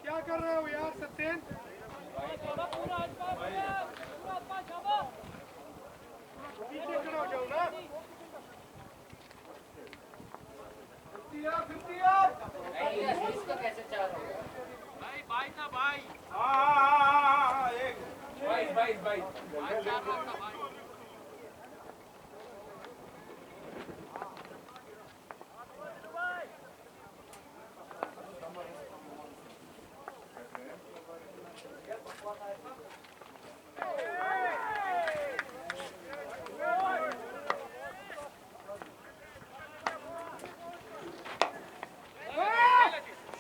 क्या कर रहे हो यार सत्येन? पीछे खड़ा हो जाओ ना। 50 इसका कैसे 4 हो गया? भाई भाई ना भाई। हाँ एक 22 भाई 4 मारना भाई।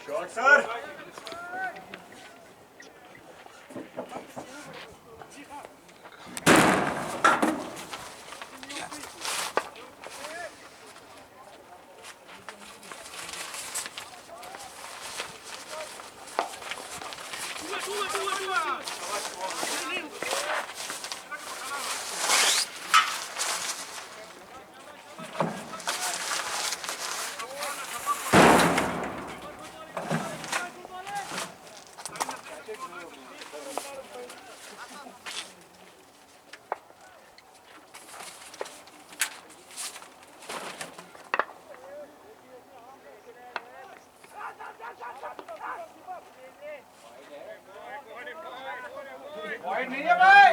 Shot sir. पॉइंट नहीं है भाई।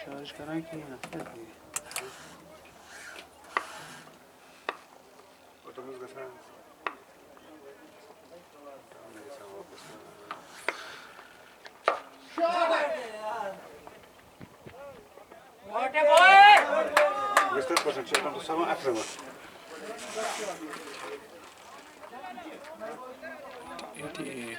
चार्ज करा कि sama akram. 88.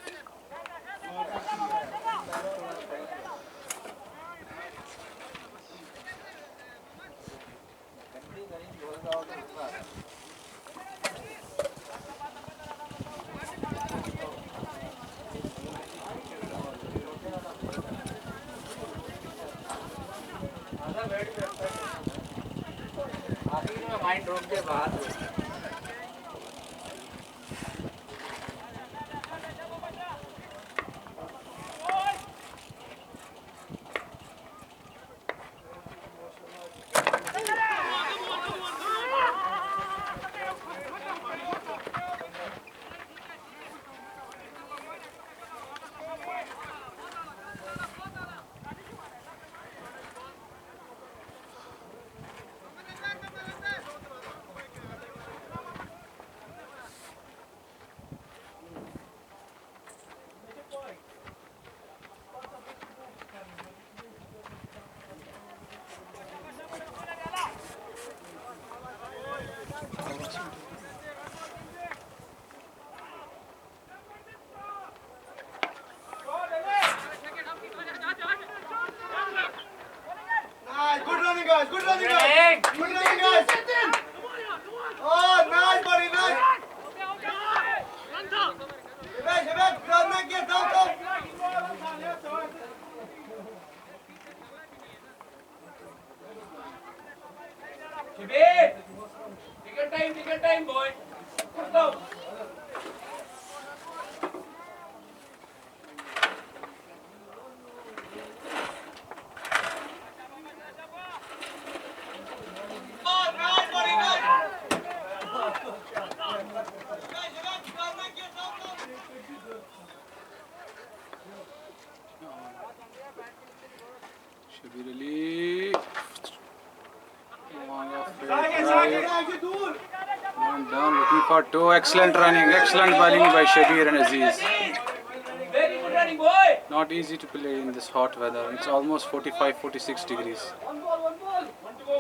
Nice, good running guys, good running guys. Good running guys. Oh, nice buddy, nice. Şebek, birazdan gel, tamam. Shabir! Take your time, boy. Go. Oh, nice buddy, nice. Şebek, birazdan gel, tamam. Shabir Ali. Sakin, dur. One down, looking for two. Excellent running, excellent bowling by Shabir and Aziz. Very good running, boy. Not easy to play in this hot weather. It's almost 45, 46 degrees. One ball.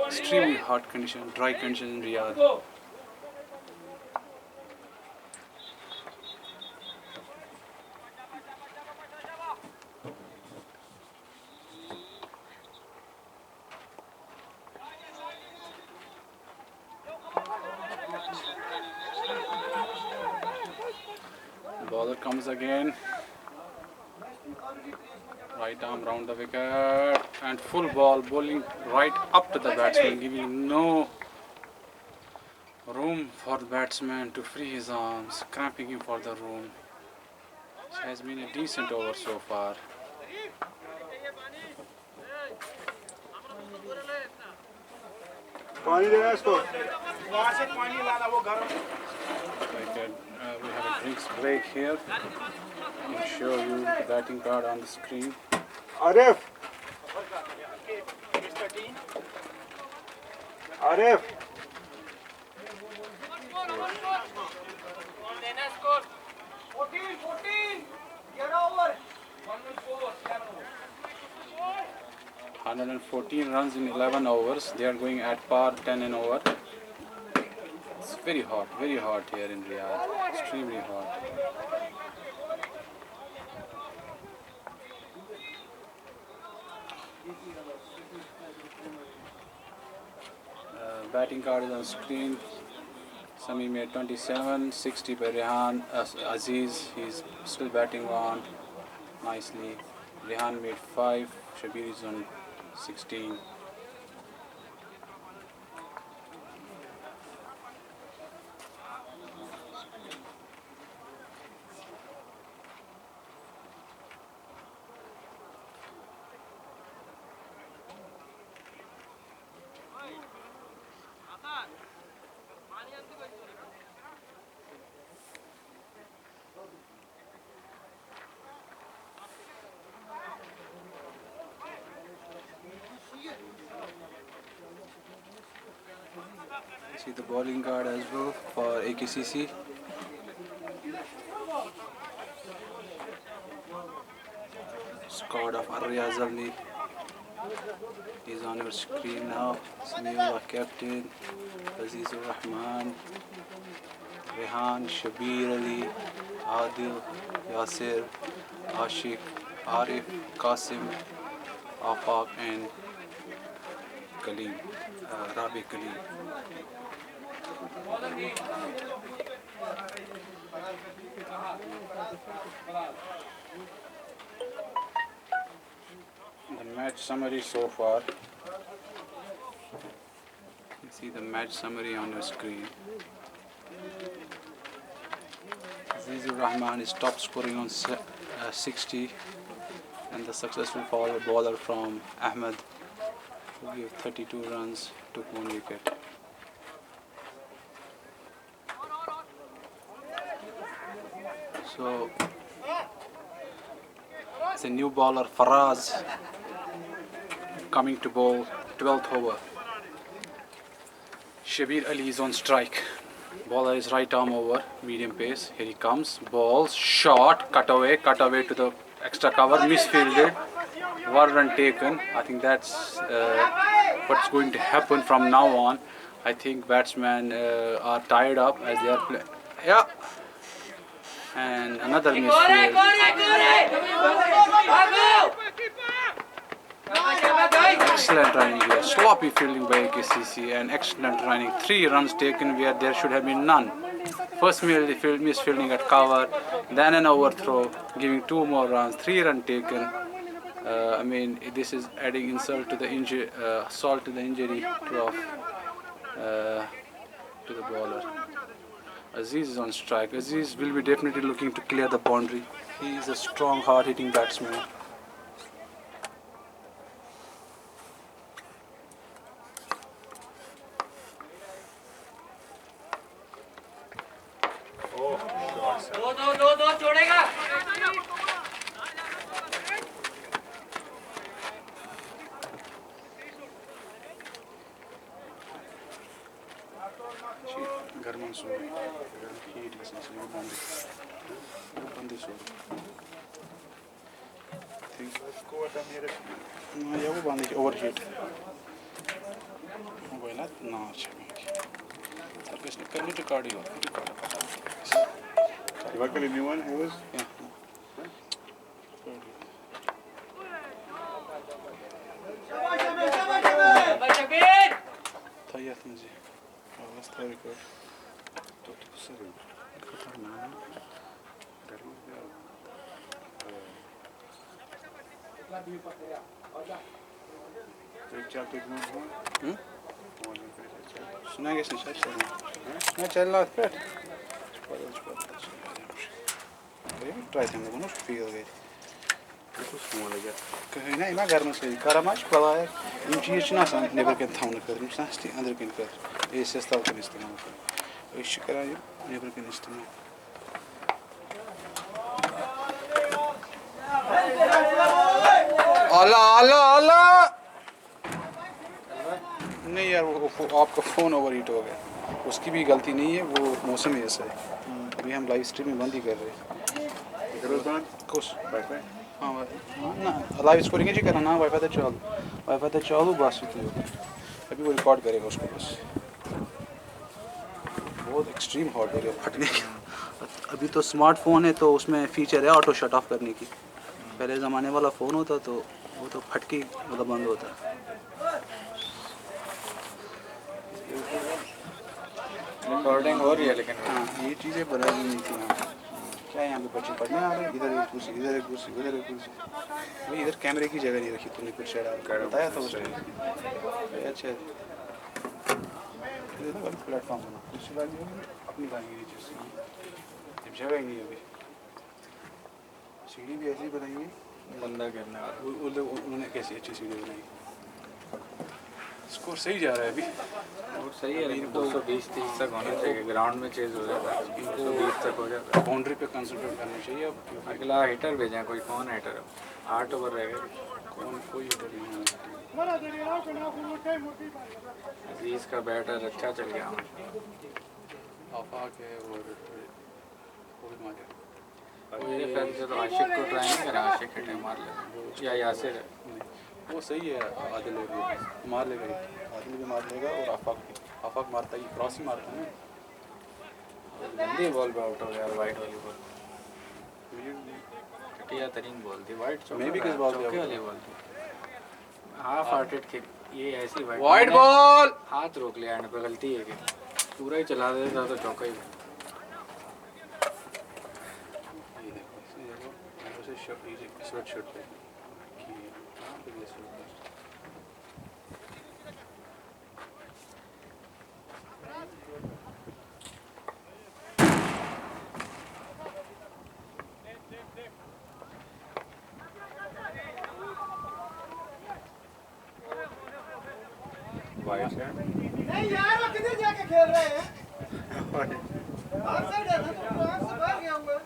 Extremely hot condition, dry condition in Riyadh. Go. The bowler comes again. Right arm round the wicket and full ball bowling right up to the batsman, giving no room for the batsman to free his arms, cramping him for the room. It has been a decent over so far. पानी देना इसको वहाँ से पानी लाना वो गर्म We have a drinks break here. I'll show you the batting card on the screen. Arif Arif देना score 14 11 over 114 runs in 11 overs. They are going at par 10 and over. It's very hot here in Riyadh. Extremely hot. Batting card is on screen. Sami made 27, 60 by Rehan. Aziz, he's still batting on nicely. Rehan made 5. Shabir is on 16. See the bowling card as well for AKCC. Squad of Arya Zalni is on your screen now. Samiullah captain, Azizur Rahman, Rehan, Shabir Ali, Adil, Yasir, Ashik, Arif, Qasim, Afaq and Kaleem, Rabi Kaleem. The match summary so far. You see see the match summary on your screen. Azizur Rahman is top scoring on 60, and the successful follow bowler from Ahmed, who gave 32 runs, took 1 wicket. So it's a new bowler Faraz coming to bowl 12th over. Shabir Ali is on strike. Bowler is right arm over, medium pace. Here he comes. Balls, shot, cut away to the extra cover, misfielded. 1 run taken. I think that's what's going to happen from now on. I think batsmen are tied up as they are playing. Yeah. And another misfield. Excellent running here. Sloppy fielding by KCC and excellent running. 3 runs taken where there should have been none. First misfielding at cover, then an overthrow, giving 2 more runs. 3 runs taken. I mean, this is adding insult to the injury, salt to the injury to the bowler. Aziz is on strike. Aziz will be definitely looking to clear the boundary. He is a strong, hard-hitting batsman. दो छोड़ेगा गर्म so heat वो बंदी सो या वो बंदी over heat mobile ना अच्छा तर किसने करने रिकॉर्ड ही record Luckily, new one. Who was? yeah Shabbir Tayyat मुझे आवाज था रिकॉर्ड तो सर खतरनाक सुना कैसे सर मैं चल रहा था ट्राई थे लोगों ने फील गए कहीं ना इमा घर में से करामाच पला है इन चीज़ ना सान नेबर के थाउन कर इन सांस्ती अंदर के कर ये सस्ता होकर इस्तेमाल कर इस शिकरा ये नेबर के इस्तेमाल अल्लाह अल्लाह अल्लाह नहीं यार वो आपका फ़ोन ओवर हीट हो गया उसकी भी गलती नहीं है वो मौसम ही ऐसा है अभी हम लाइव स्ट्रीमिंग बंद ही कर रहे हैं कुछ हाँ ना लाइव स्कोरिंग जी करना ना वाईफाई तो चालू बस होती हो अभी वो रिकॉर्ड करेगा उसको बस बहुत एक्सट्रीम हॉट हो रही है फटने की अभी तो स्मार्टफोन है तो उसमें फीचर है ऑटो शट ऑफ करने की पहले ज़माने वाला फ़ोन होता तो वो तो फटकी मतलब बंद होता रिकॉर्डिंग हो रही है लेकिन हाँ ये चीज़ें बनाई नहीं थी क्या यहाँ पे बच्चे पढ़ने आ रहे हैं इधर एक कुर्सी उधर एक कुर्सी भाई इधर कैमरे की जगह नहीं रखी तूने कुछ बताया था उसने अच्छा प्लेटफॉर्म बना कुर्सी वाली अपनी बनाएंगे नीचे से जब जगह ही नहीं अभी सीढ़ी भी ऐसी बनाई है बंदा करने वाला उन्होंने कैसी अच्छी सीढ़ी बनाई स्कोर सही जा रहा है अभी और सही है लेकिन 220-30 तक होना चाहिए ग्राउंड में चेज हो जाता है 220 तक हो जाता है बाउंड्री पे कंसंट्रेट करना चाहिए अब अगला हिटर भेजें कोई कौन हिटर है 8 ओवर रहेगा कोई हिटर नहीं है अजीज का बैटर अच्छा चल गया आफाक है और कोई मारे ये फिर से तो आशिक को ट्राई नहीं करा आशिक हिटर मार ले या यासिर है वो सही है आदिल मार लेगा आदिल भी मार लेगा और आफाक मारता ही क्रॉस ही मारता है गंदी बॉल पे आउट हो गया वाइट वाली बॉल घटिया तरीन बॉल थी वाइट मैं भी किस बॉल पे चौके वाली बॉल थी हाफ हार्टेड किक ये ऐसी वाइट बॉल हाथ रोक लिया एंड पे गलती है कि पूरा ही चला देता तो चौका ही ये देखो उसे स्वेट शर्ट पे वाइड है। नहीं यार वो किधर जाके खेल रहे हैं? ऑफसाइड है ना, तो वहाँ से बाहर गया हुआ है।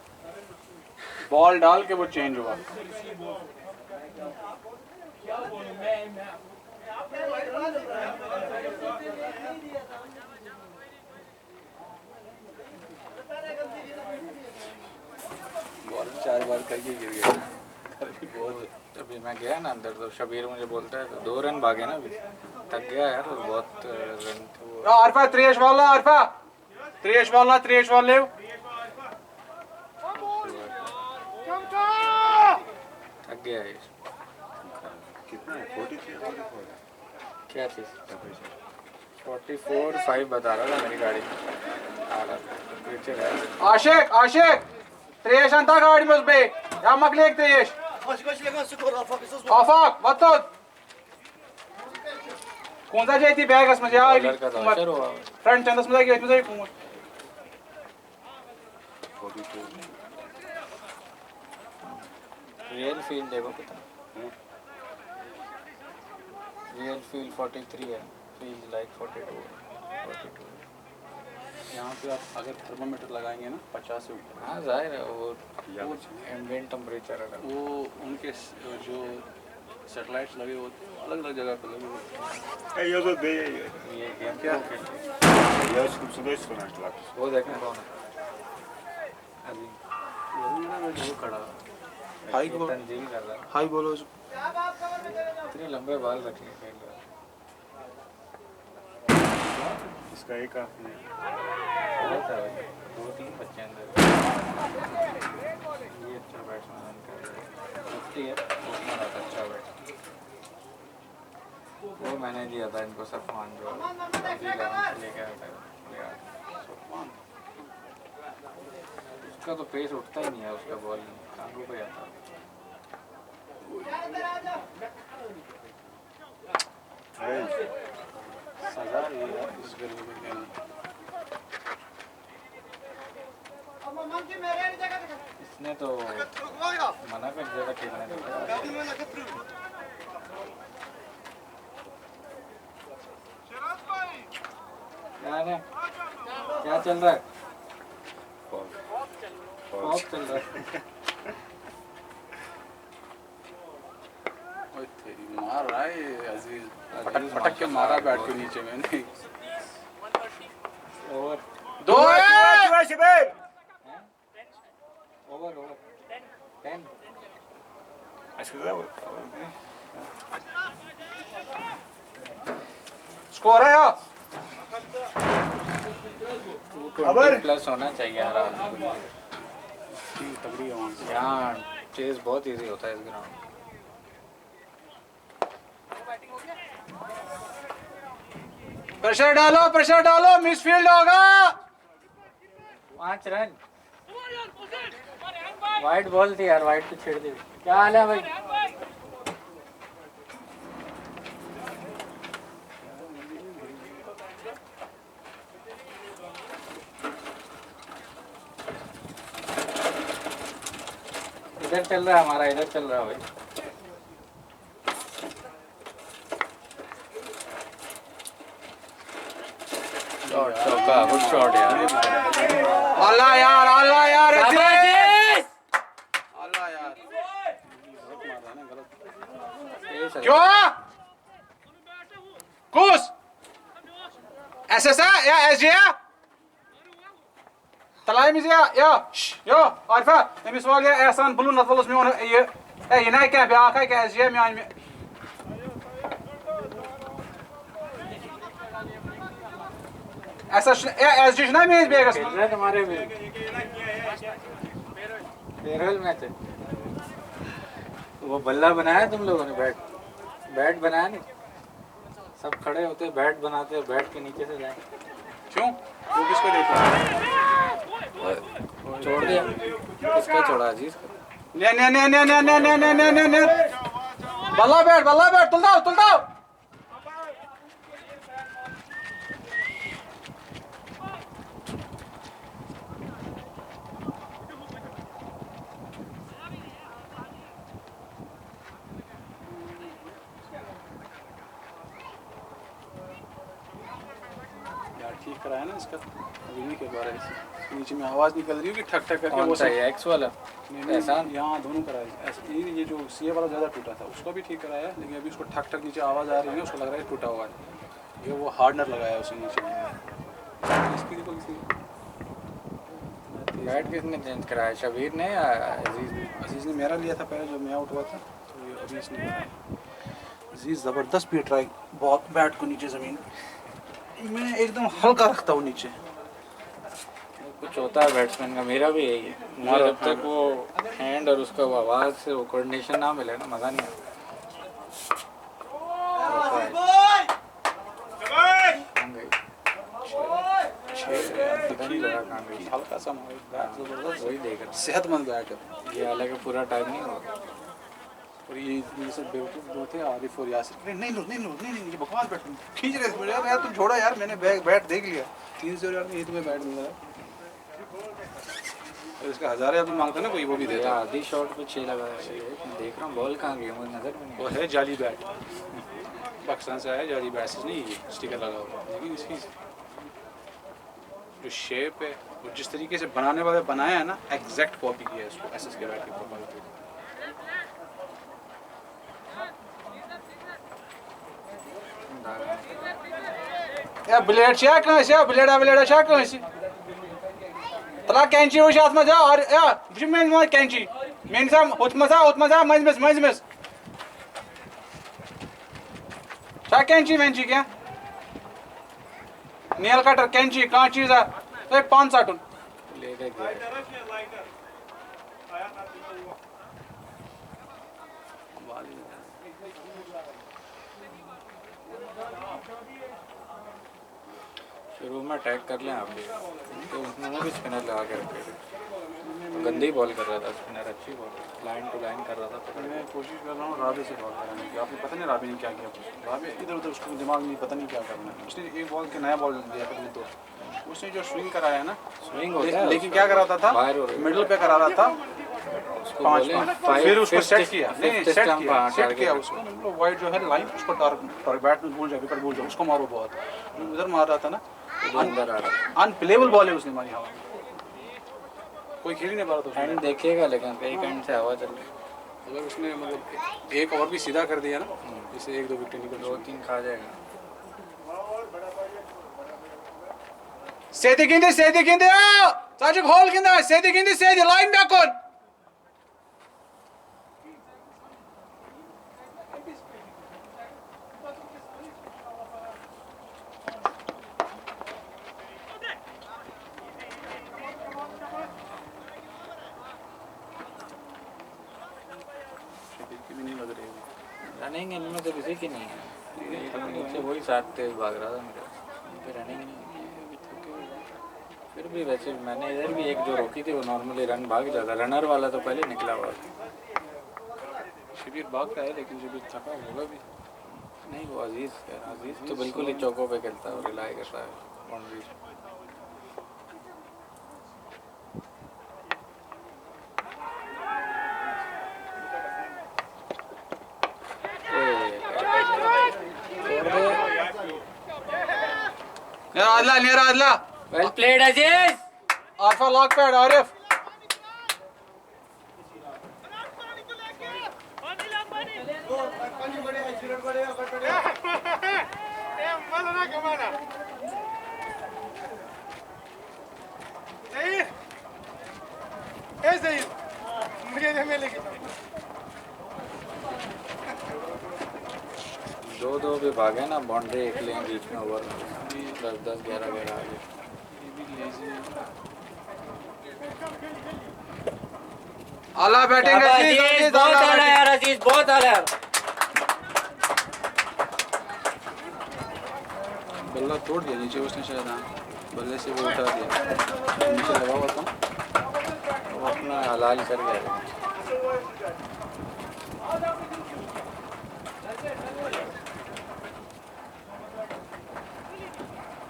बॉल डाल के वो चेंज हुआ। बॉल 4 बार करके गिर गया। अभी मैं गया ना अंदर तो शबीर मुझे बोलता है तो 2 रन भागे ना अभी, थक गया यार वो बहुत रन थे वो। आरफा त्रेश वाला, आरफा त्रेश वाला, त्रेश वाले थक गया है कितना है? 43 क्या चीज़ 44-5 बता रहा था मेरी गाड़ी में आ रहा था पीछे रहा। आशिक आशिक त्रेश अंता गाड़ी में बे या मकलेक त्रेश Koş legan skor afakısız bu. आफाक वतत कौन सा जेती बैगस में या बॉलर का तो असर हुआ। फ्रंट चंदस में जाके इसमें जाके रियल फील देखो कितना, रियल फील 43 है, फील लाइक 42। यहाँ पे आप अगर थर्मोमीटर लगाएंगे ना 50 से ऊपर, हाँ जाहिर है वो एम्बिएंट टेम्परेचर है वो उनके जो सैटेलाइट्स लगे होते हैं अलग अलग जगह पे लगे होते हैं। Eu sou bem. ये गेम क्या Eu acho que são 2 sonantes lá. वो देखना कौन है अभी वो खड़ा हाई तंजील कर रहा है। हाई बोलो इतने लंबे बाल रखे हैं इसका एक आपने बहुत है भाई, 2-3 बच्चे अंदर। ये अच्छा बैट्समैन है, मुफ्ती है ओपनर आता अच्छा बैट्समैन। वो मैंने दिया था इनको सफमान जो लेके आया था, उसका तो पेस उठता ही नहीं है, उसका बॉल टांगों पे आता है। सजा ये है इस गर्मी में खेलना। Ama manki mereni de kadar. इसने तो Var ya. मना कर दिया था खेलने को। Kadın öyle kıpırıyor. क्या है क्या चल रहा है? बहुत चल रहा है। ओए तेरी मार रहा है ये अजीज, फटक फटक के मारा बैट के नीचे में नहीं। ओवर दो over 10 Acho que dá. Score है यार। 20 प्लस होना चाहिए यार आदमी को। तगड़ी है वहाँ से। यहाँ चेस बहुत इजी होता है इस ग्राउंड। प्रेशर डालो मिसफील्ड होगा। 5 रन वाइड बॉल थी यार, वाइड पे छेड़ दी। क्या हाल है भाई? इधर चल रहा है हमारा, इधर चल रहा है भाई। शॉट चौका, गुड शॉट यार। अल्लाह यार अल्लाह यार शाबाश! अल्लाह यार ये सही। क्यों कुस SSA या SG तलाय मिज या यो आरफा अमिस वाल या एहसान ब्लू नतवलस में ये ये ना क्या ब्याह का क्या SG में आन ऐसा या SG ना में बेगस खेल रहे तुम्हारे भी फेयरवेल मैच है। वो बल्ला बनाया तुम लोगों ने, बैट बनाया नहीं, सब खड़े होते बैट बनाते हैं, बैट के नीचे से जाए। क्यों वो किसको देता छोड़ दिया किसका छोड़ा? अजीज का। ने बल्ला बैट तुल दाओ कराया ना इसका, अभी नहीं कर पा रहा है। नीचे में आवाज़ निकल रही है कि ठक ठक करके कौन वो सा ये एक्स वाला? एहसान यहाँ दोनों कराए। ऐसे ये जो सीए वाला ज़्यादा टूटा था उसको भी ठीक कराया, लेकिन अभी उसको ठक ठक नीचे आवाज़ आ रही है, उसको लग रहा है टूटा हुआ है। ये वो हार्डनर लगाया उसने नीचे। इसकी देखो बैट किसने चेंज कराया, शबीर ने या अजीज ने? अजीज़ ने मेरा लिया था पहले जब मैं आउट हुआ था, तो ये अभी इसने कराया। अजीज़ ज़बरदस्त भी ट्राई बहुत बैट को नीचे ज़मीन मैं एकदम हल्का रखता हूँ नीचे। कुछ होता है बैट्समैन का, मेरा भी यही है। मुझे जब तक वो हैंड और उसका वो आवाज़ से वो कोऑर्डिनेशन ना मिले ना, मज़ा नहीं आता। कहाँ गई? पता नहीं लगा कहाँ गई। हल्का सा बैट ज़बरदस्त, वही देख रहा सेहतमंद बैट है। हूँ। ये हालांकि पूरा टाइम नहीं होगा। और ये सब बेवकूफ़ दो थे, आरिफ और यासिर। अरे नहीं लो नहीं लो नहीं नहीं, ये बकवास बैट खींच रहे थे यार, तुम छोड़ा यार, मैंने बैट देख लिया 300 यार में, ये तुम्हें बैट मिल रहा है। और इसका 1000 यार मांगता ना कोई, वो भी ये देता। आधी शॉट पे 6 लगा है। मैं देख रहा हूँ बॉल कहाँ गई, मुझे नजर भी नहीं वो है जाली बैट, पाकिस्तान से आया जाली बैट से, नहीं ये स्टिकर लगा हुआ, लेकिन इसकी जो शेप है वो जिस तरीके से बनाने वाले बनाया है ना, एग्जैक्ट कॉपी किया है इसको एसएस के बैट की प्रोफाइल पे। या ब्लेड छा कहाँ ब्लेड छा कहाँ तला कैंची वो अत मजा और या मेन मो कैंची मेन सा उत मजा मजमस छा कैंची वेंची क्या नेल कटर कैंची कहाँ चीज है 5 साटुन ले दे गया। शुरू में अटैक कर लें आप भी, तो उसने भी स्पिनर लगा के रखे थे। तो गंदी बॉल कर रहा था स्पिनर, अच्छी बॉल लाइन टू लाइन कर रहा था। पकड़ मैं कोशिश कर रहा हूँ राबे से बॉल कराने की, आपको पता नहीं राबे ने क्या किया। राबे इधर उधर उसको दिमाग में पता नहीं क्या करना है। उसने एक बॉल के नया बॉल दिया पहले, तो उसने जो स्विंग कराया ना, स्विंग होता है लेकिन क्या कराता था, बाहर हो रही है। मिडिल पे करा रहा था उसको 5 बोले 5, फिर उसको fifth सेट किया, नहीं fifth सेट stump, किया हाँ, सेट target किया पे। उसको, मतलब वाइड जो है लाइन उसको टारगेट बैट में भूल जाए, विकेट भूल जाए, उसको मारो बहुत। उधर मार रहा था ना, वो अंदर आ रहा अनप्लेबल बॉल है उसने मारी हवा में, कोई खेल ही नहीं पा रहा था। हैंड देखेगा, लेकिन एक हैंड से हवा चल रही है। अगर उसने मतलब एक और भी सीधा कर दिया ना, इससे 1-2 विकेट निकल 2-3 खा जाएगा। सेदी गिंदी साजिक होल गिंदा सेदी गिंदी लाइन बैक ऑन रनिंग इनमें से किसी की नहीं है। नीचे वही साथ तेज भाग रहा था मेरे, रनिंग नहीं है। फिर भी वैसे मैंने इधर भी एक जो रोकी थी वो नॉर्मली रन भाग जाता, रनर वाला तो पहले निकला हुआ था। शिविर भाग रहा है, लेकिन शिविर थका होगा भी नहीं, वो अजीज तो बिल्कुल ही चौकों पे खेलता है और रिलाई करता है बाउंड्री। नेरा आदला वेल प्लेड अजीज। आरफा लॉक पैड आरिफ दो भी भागे ना, बाउंड्री एक लें बीच में ओवर 10-10 11-11 आगे। आला बैटिंग अजीज बहुत आला यार, अजीज बहुत आला। बल्ला तोड़ दिया नीचे उसने शायद, हाँ बल्ले से वो उठा दिया, नीचे लगा हुआ था वो अपना हलाल कर गया।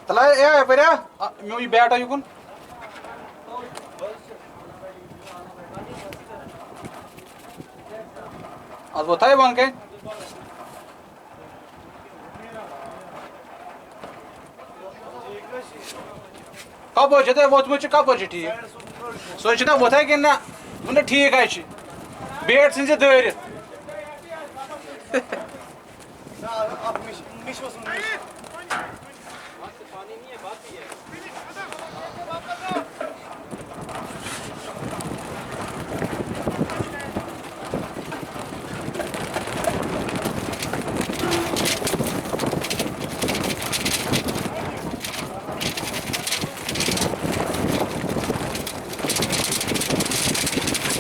तला ए पऱ्या मी बॅट ऐकून आज बताय बन काय कपो छे वोतमुत कपो छे ठीक सो छना वोथा कि ना मुन ठीक है बेट सिंज दरित ना अब मिश वसूल मिश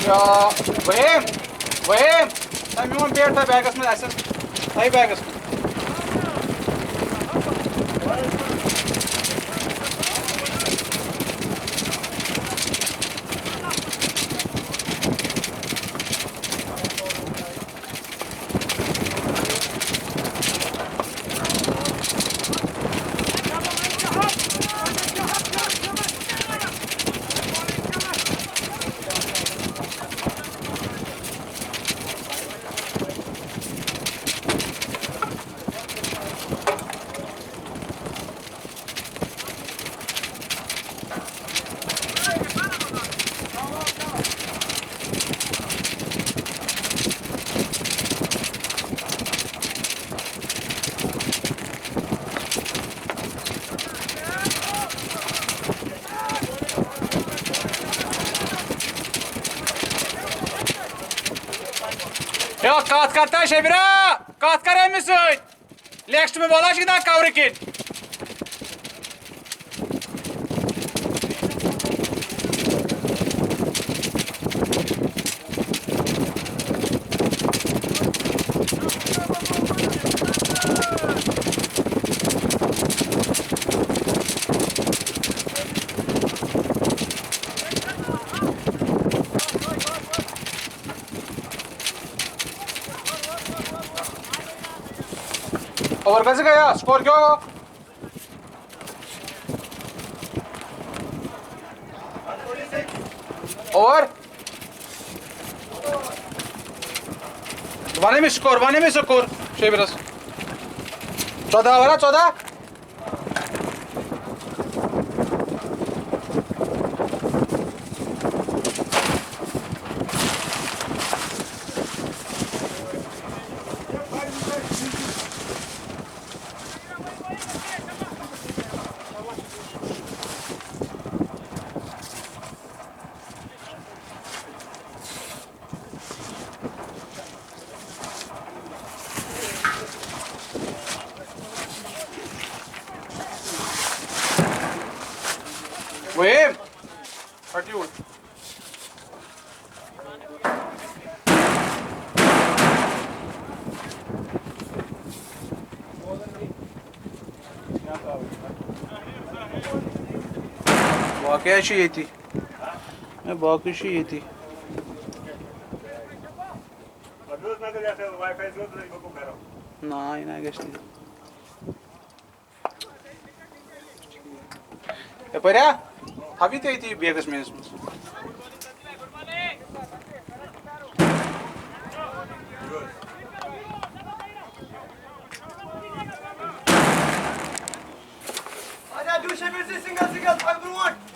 वहीम वहीम मोन बेट था बैगस में थी बैगस में यो कत करता शबिरा कत कर अमिस नेक्स्ट में बोला ना कवर किन ओवर कैसे गया स्कोर क्या होगा ओवर वाने में score शेबरस 14 over 14 Wait, what do you? Bakıya şey yeti. Ne bakı şey yeti. Na, yine geçti. Yapar ya? Abi de yeti begas menos. Ada do Sheffield single 5-1.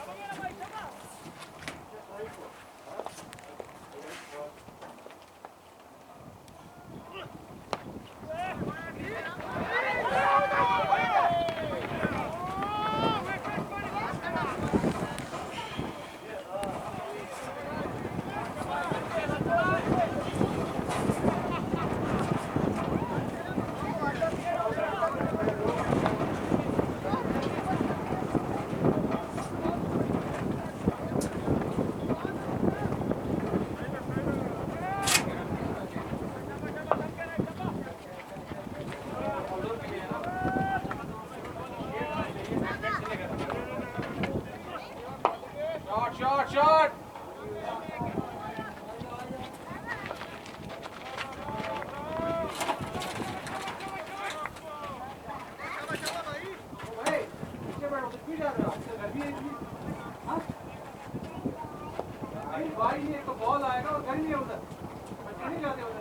Shot. भाई ये तो ball आएगा और घर नहीं होता नहीं जाते